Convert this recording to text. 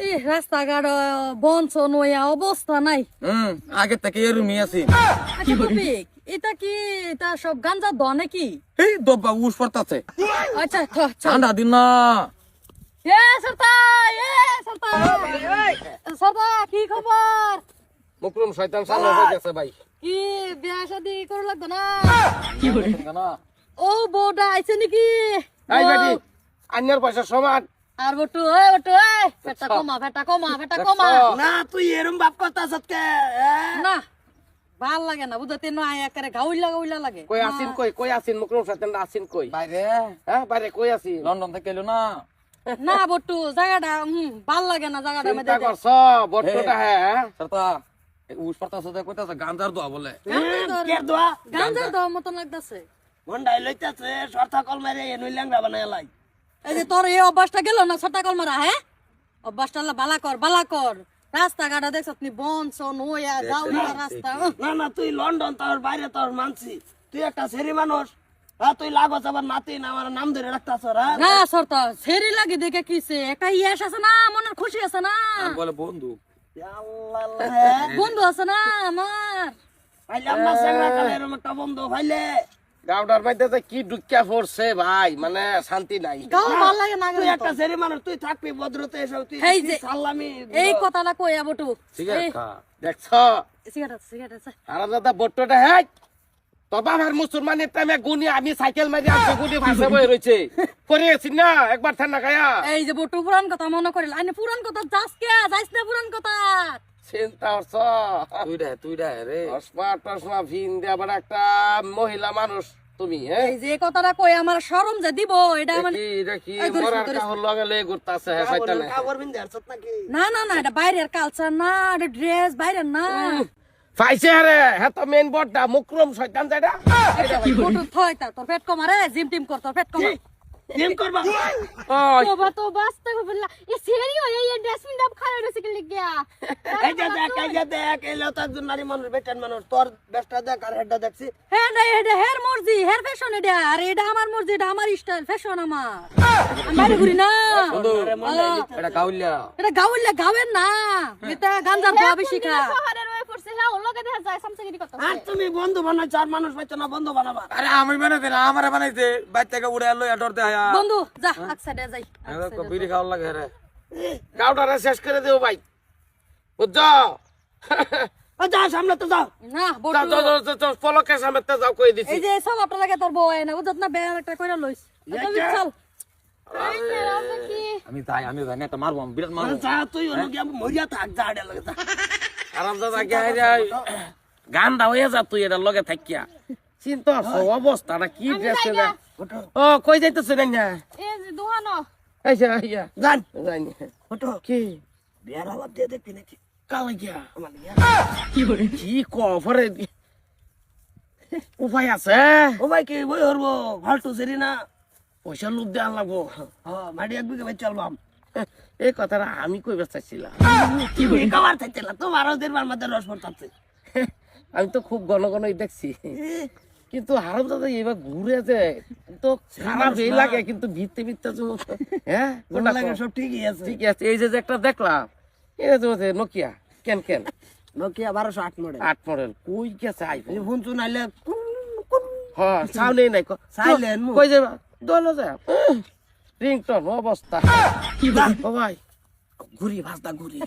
এই রাস্তাঘাট বনছন হইয়া অবস্থা নাই। আগে থেকে এরুমি আছি। আচ্ছা রফিক, এটা কি এটা সব গাঞ্জা দ নাকি? এই দব্বা উস পড়তাছে। আচ্ছা ঠান্ডা দিন না। এ সরতা, সরতা কি খবর? মুকরম শয়তান সামনে হয়ে গেছে ভাই। কি বিয়া শাদি করা লাগবে না? কি করে না? ও বউটা আইছে নাকি? এই বেটি, আন্যার পয়সা সমান। আর বটু পেটা কমা না তুই এরম বাপ কথা সত্যি না ভাল লাগে না বুঝতে না একারে গাউইলা লাগে। কই আসিন কই আসিন মুকরম শয়তান আসিন কই? বাইরে। হ্যাঁ বাইরে কই আসি? লন্ডন থেকে এলো না। না বটু জায়গাটা ভাল লাগে না জায়গাটা চিন্তা মধ্যে করছ বট্টটা হ্যাঁ সরতা উস পড়তাছে তো কইতাছে গাঞ্জার দোয়া বলে। কে দোয়া গাঞ্জার দাও মতন লাগতাছে। গন্ডাই লইতাছে সরতা কল মারে এনুই ল্যাংড়া বানায় লাই এই যে তোর এই অভ্যাসটা গেল না ছটা কল মারা হ্যাঁ অভ্যাসটা বালা কর রাস্তাঘাটা দেখছ তুমি বন সন হইয়া গাউলিয়া রাস্তা না তুই লন্ডন তোর বাইরে তোর মানছি তুই একটা সেরি মানুষ হ্যাঁ তুই লাগছ আবার নাতি না আমার নাম ধরে রাখতাছ না সরতা সেরি লাগে দেখে কিছে একটা ইয়াস আছে না মনের খুশি আছে না বলে বন্ধু বন্ধু আছে না আমার ভাইলাম না সেংরা কালে এরকম একটা বন্ধু ভাইলে গাউডার মধ্যে কি ঢুকিয়া পড়ছে ভাই মানে শান্তি নাই। গাও ভাল লাগে না তুই একটা সেরি মানুষ তুই থাকবি ভদ্রতে এসব তুই এই যে সালামি এই কথাটা কইয়া বটু সিগারেট খা দেখছ সিগারেট আছে আরাম দাদা বট্টটা হ্যাঁ তোর বাবার মুসলমানের টাইমে গুনি আমি সাইকেল মারি আসছে গুনি ভাষা বই রয়েছে করে আছি না একবার ঠান্ডা খায়া এই যে বটু পুরান কথা মনে করিল আইনে পুরান কথা যাইস না পুরান কথা চিন্তা করছ তুই রে অসমা ভিন দিয়ে আবার একটা মহিলা মানুষ তুমি হ্যাঁ এই যে কথাটা কই আমার শরম যে দিব এটা মানে দেখি মরার কাহর লগে লগে ঘুরতাছে হ্যাঁ শয়তানে কাপড় বিন দেরছত নাকি না এটা বাইরের কালচার না এটা ড্রেস বাইরের না পাইছে রে হ্যাঁ তো মেইন বোর্ডটা মুকরম শয়তান যেটা বটু থই তা তোর পেট কমা রে জিম টিম কর তোর পেট কমা জিম করবা ওই তো বাস্তা কইলা এ সেরি হই এই ড্রেস মিন দাব খারাপ হইছে কি লাগিয়া এই যে দেখ এলো তো একজন নারী মানুষ বেটান মানুষ তোর বেস্টটা দেখ আর হেডটা দেখছি হ্যাঁ না এটা হেয়ার মর্জি হেয়ার ফ্যাশন এটা আর এটা আমার মর্জি এটা আমার স্টাইল ফ্যাশন আমার আমি ঘুরি না বন্ধু এটা গাউলিয়া এটা গাওয়ের না এটা গাঞ্জার দোয়া বেশি খা আর তুমি বন্ধু বানাই চার মানুষ পাইছো না বন্ধু বানাবা আরে আমি বানাইতে না আমারে বানাইতে বাচ্চাকে উড়ে আলো এডর দে আয়া বন্ধু যা এক সাইডে যাই বিড়ি খাওয়ার লাগে রে গাউটারে শেষ করে দেও ভাই বুঝছো যা সামনে তো যাও না বটু যাও পলকে সামনে যাও কই দিছি এই যে সব আপনার লাগে তোর বউ না বুঝত না বেয়ার একটা কইরা লইস তুমি চল আমি যাই না তো মারবো বিরাট মারবো যা তুই ওনো গিয়া মরিয়া থাক যা আড়ে লাগে যা আরাম দাদা গান দা হয়ে যা তুই এটা লগে থাকিয়া চিন্তা অবস্থাটা কি ড্রেস ও কই যাইতেছ না এই যে দোহানো আইসা আইয়া জান জানি ফটো কি বিয়ার আবার দিয়ে দেখবি নাকি কালা গিয়া আমার লিয়া কি কফরে উপায় আছে ও ভাই কি বই হরবো ফালতু সেরি না পয়সা লোভ দেওয়া লাগবো মাটি এক বিঘা ভাই চলবাম এই কথাটা আমি কইবার চাইছিলাম কি কবার চাইছিলা তোমারও দেড়বার মধ্যে রস পড়তাছে আমি তো খুব ঘন ঘনই দেখছি কিন্তু হারাম দাদা এবার ঘুরে আছে তো খারাপ এই লাগে কিন্তু ভিত্তি ভিত্তি হ্যাঁ গোটা লাগে সব ঠিকই আছে ঠিক আছে এই যে একটা দেখলাম এটা তো নোকিয়া কেন নোকিয়া 1208 মডেল 8 মডেল কই গেছে আইফোন ফোন চুন আইলে হ্যাঁ সাউন্ড নাই সাইলেন্ট কই যাবা দলো যা রিংটন অবস্থা কি ভাই ঘুরি ভাজদা ঘুরি